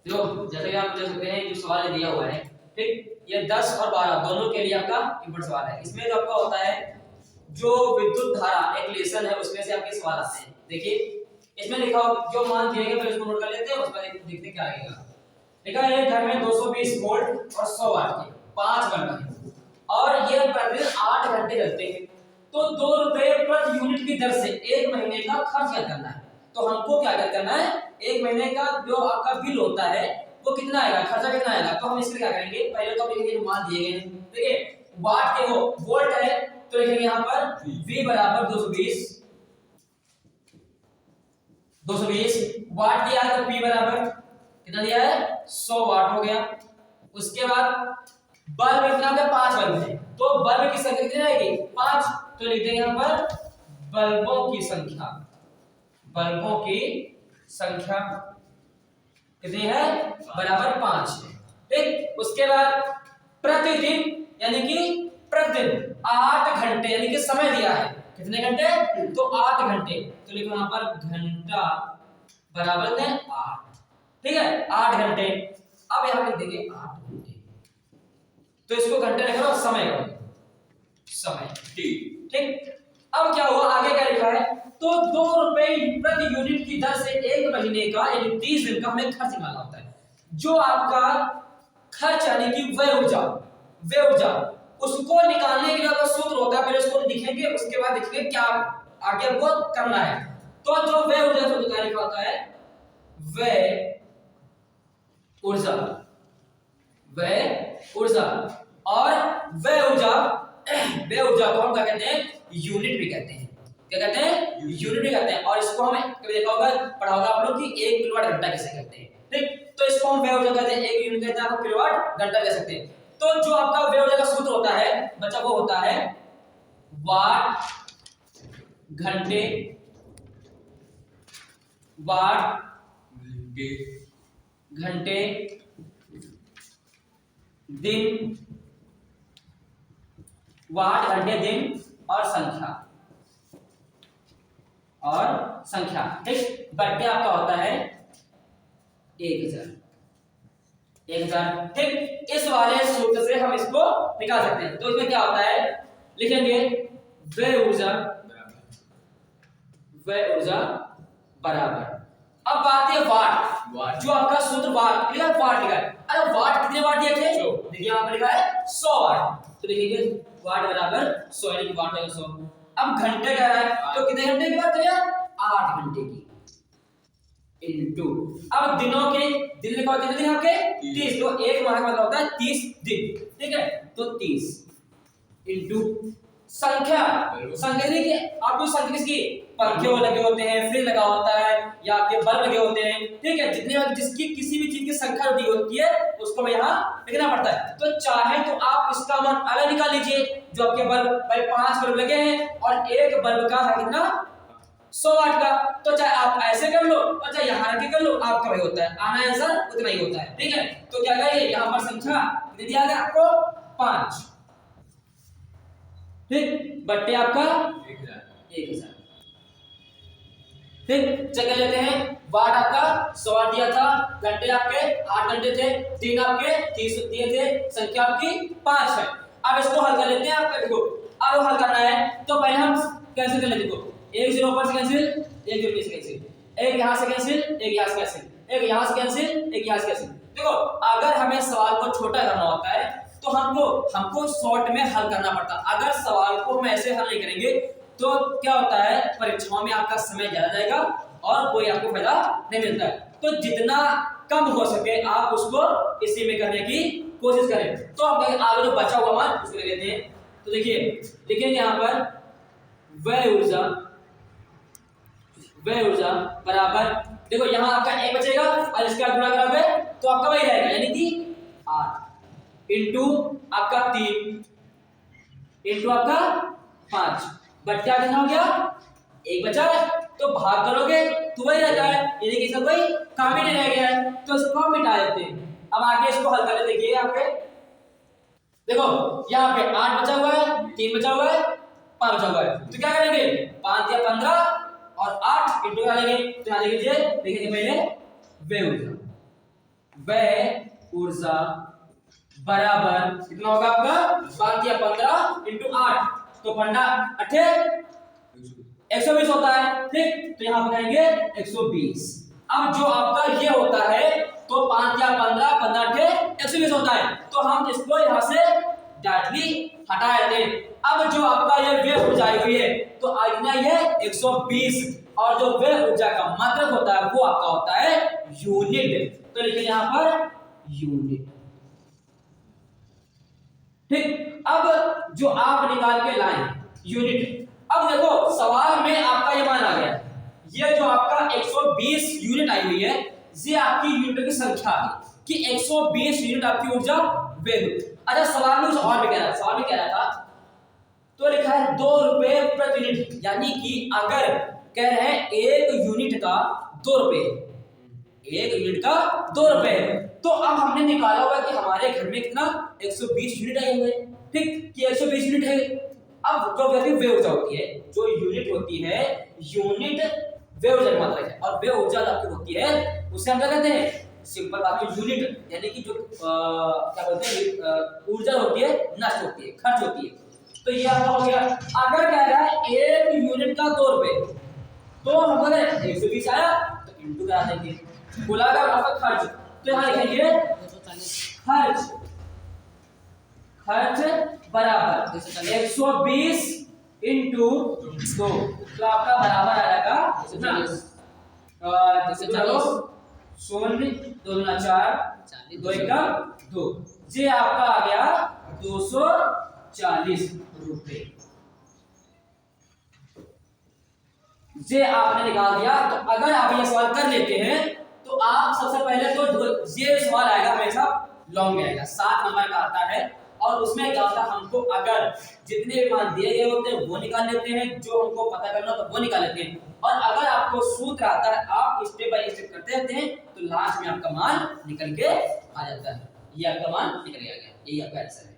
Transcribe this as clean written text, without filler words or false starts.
देखो जैसे कि आप देख सकते हैं जो सवाल दिया हुआ है, ठीक, ये 10 और 12 दोनों के लिए आपका इंपॉर्टेंट सवाल है। इसमें जो आपका होता है जो विद्युत धारा एक लेसन है उसमें से आपके सवाल आते हैं। देखिए इसमें लिखा हो जो मान दिए गए पहले उसको नोट कर लेते हैं, उसका देखते क्या आएगा। लिखा है घर में 220 वोल्ट और 100 वाट के 5 बल्ब हैं और ये प्रतिदिन 8 घंटे चलते हैं, तो 2 रुपए प्रति यूनिट की दर से 1 महीने का खर्च क्या करना है। तो हमको क्या करना है, 1 महीने का जो आपका बिल होता है वो कितना आएगा, खर्चा कितना आएगा। तो हम इसके क्या करेंगे, पहले तो हम लिखेंगे मान दिए गए हैं, देखिए वाट के वो वोल्ट है तो लिखेंगे यहाँ पर V बराबर 220 वाट दिया है तो P बराबर कितना दिया है 100 वाट हो गया। उसके बाद बल्ब इतना पे 5 बल्ब है तो बल्ब की संख्या कितनी आएगी 5, तो लिख देंगे यहाँ पर बल्बों की संख्या कितनी है बराबर 5, ठीक। उसके बाद प्रतिदिन यानी कि प्रतिदिन 8 घंटे यानी कि समय दिया है, कितने घंटे तो 8 घंटे, तो लिखो यहाँ पर घंटा बराबर है 8, ठीक है 8 घंटे। अब यहाँ लिख देंगे 8 घंटे, तो इसको घंटे लिख रहा हूं समय, ठीक। अब क्या हुआ आगे क्या लिखा है, तो 2 रुपए प्रति यूनिट की दर से 1 महीने का यानी 30 दिन का हमें खर्च निकालना होता है। जो आपका खर्च यानी कि व्यय ऊर्जा उसको निकालने के लिए आपका सूत्र होता है, पहले उसको लिखेंगे उसके बाद देखेंगे क्या आगे हमको करना है। तो जो व्यय ऊर्जा सूत्र क्या लिखा होता है, व्यय ऊर्जा और व्यय ऊर्जा को हम क्या कहते हैं यूनिट भी कहते हैं, क्या कहते हैं यूनिट भी कहते हैं। और इसको हमें कभी देखा होगा पढ़ा होगा आप लोग कि 1 किलोवाट घंटा कैसे कहते हैं, ठीक। तो इसको हम व्यय ऊर्जा कहते हैं, 1 यूनिट कहते हैं आप किलोवाट घंटा कह सकते हैं। तो जो आपका व्यय ऊर्जा का सूत्र होता है बच्चा वो होता है वाट घंटे दिन, वाट घंटे दिन और संख्या, ठीक। बट्टे आपका होता है 1000, ठीक। इस वाले सूत्र से हम इसको निकाल सकते हैं। तो इसमें क्या होता है, लिखेंगे व्यय ऊर्जा बराबर, अब बात है वाट, जो आपका सूत्र वाट लिखा है, अरे वाट कितने वाट दिए थे, देखिए यहाँ पर लिखा है 100 वाट, तो लिखेंगे वाट बराबर 100 यानी वाट है 100। अब घंटे कह रहा है तो कितने घंटे की बात करें, 8 घंटे की इनटू, अब दिनों के दिन लिखा होता है कितने दिन आपके 30, तो एक माह का मतलब होता है 30 दिन, ठीक है। तो 30 इनटू संख्या देखिए आपको संख्या किसकी, पंखे लगे होते हैं, फ्रिज लगा होता है या आपके बल्ब लगे होते हैं, ठीक है। जितने जिसकी किसी भी चीज की संख्या दी होती है उसको मैं यहाँ लिखना पड़ता है। तो चाहे तो आप इसका मान अलग निकाल लीजिए, जो आपके बल्ब भाई 5 बल्ब लगे हैं और एक बल्ब का है कितना 100 वाट का, तो चाहे आप ऐसे कर लो और चाहे यहाँ रख के कर लो, आपका वही होता है, आना आंसर उतना ही होता है, ठीक है। तो क्या करिए यहाँ पर संख्या कितनी दिया गया आपको 5, ठीक, बट्टे आपका 1000, ठीक। चेक कर लेते हैं, वाट आपका 100 वाट दिया था, घंटे आपके 8 घंटे थे, दिन आपके 30 दिए थे, संख्या आपकी 5 है। अब इसको हल कर लेते हैं, आपका देखो अब हल करना है तो पहले हम कैंसिल कर लेते हैं, देखो 1 0 ऊपर से कैंसिल, 1 0 से कैंसिल, एक यहाँ से कैंसिल, एक यहाँ से कैंसिल, एक यहाँ से कैंसिल, एक यहाँ से कैंसिल। देखो अगर हमें सवाल को छोटा करना होता है तो हमको शॉर्ट में हल करना पड़ता, अगर सवाल को हम ऐसे हल नहीं करेंगे तो क्या होता है परीक्षाओं में आपका समय ज्यादा जाएगा और कोई आपको फायदा नहीं मिलता है। तो जितना कम हो सके आप उसको इसी में करने की कोशिश करें। तो हम आगे जो बचा हुआ मान उसको ले लेते हैं। तो देखिए लिखेंगे यहाँ पर व्यय ऊर्जा बराबर, देखो यहाँ आपका 1 बचेगा और इसका गुणा करोगे तो आपका वही रहेगा यानी कि 8 इंटू आपका 3 इंटू आपका 5, बट्टा कितना हो गया 1 बचा है, तो भाग करोगे तो वही रहता है, यानी कि सब वही काम ही नहीं रह गया है, तो इसको हम मिटा देते हैं। अब आगे इसको हल कर लेते, देखिए यहाँ पे देखो यहाँ पे 8 बचा हुआ है, 3 बचा हुआ है, 5 बचा हुआ है, तो क्या करेंगे 5 या 15 और 8 इंटू करेंगे, तो यहाँ देखिए देखेंगे पहले व्यय व्यय ऊर्जा बराबर कितना होगा आपका 15 इंटू 8 तो 120 होता है। ठीक, तो यहां बनाएंगे 120। अब जो आपका ये होता है तो 5 या 15 15 120 होता है, तो हम इसको यहां से डायरेक्टली हटा देते हैं। अब जो आपका ये व्यय ऊर्जा आई हुई है तो आइतना ये 120 और जो व्यय ऊर्जा का मात्रक होता है वो आपका होता है यूनिट, तो लिखिए यहां पर यूनिट। ठीक, अब जो आप निकाल के लाए यूनिट, अब देखो सवाल में आपका ये मान आ गया, ये जो आपका 120 यूनिट आई हुई है ये आपकी यूनिट की संख्या है कि 120 यूनिट आपकी ऊर्जा व्यय। अच्छा सवाल में कुछ और भी कह रहा था, सवाल में कह रहा था तो लिखा है 2 रुपए प्रति यूनिट, यानी कि अगर कह रहे हैं 1 यूनिट का 2 रुपए, 1 यूनिट का 2 रुपए है, तो अब हमने निकाला हुआ कि हमारे घर में कितना 120 यूनिट आए हुए, ठीक कि 120 यूनिट है। अब जो व्यय ऊर्जा होती है, जो यूनिट होती है, यूनिट व्यय ऊर्जा की मात्रा है और व्यय ऊर्जा आपकी होती है उसे हम क्या कहते हैं, सिंपल बात में यूनिट, यानी कि जो क्या बोलते हैं ऊर्जा होती है नष्ट होती है, खर्च होती है। तो ये आपका हो गया। अगर कह रहा है 1 यूनिट का 2 रुपए, तो हम अगर 120 आया तो इंटू करा देंगे, बोला अगर आपका खर्च तो यहाँ लिखेंगे खर्च, खर्च बराबर 120 इंटू 2, तो आपका बराबर आ जाएगा कितना, चलो 0 2 गुना 4 2 एकम 2, ये आपका आ गया 240 रुपए। ये आपने निकाल दिया। तो अगर आप ये सवाल कर लेते हैं तो आप सबसे पहले तो ये सवाल आएगा हमेशा लॉन्ग में आएगा, 7 नंबर का आता है और उसमें क्या होता है हमको अगर जितने भी मान दिए गए होते हैं वो निकाल लेते हैं, जो हमको पता करना तो वो निकाल लेते हैं, और अगर आपको सूत्र आता है आप स्टेप बाय स्टेप करते रहते हैं तो लास्ट में आपका मान निकल के आ जाता है। ये आपका मान निकल गया, यही आपका आंसर है।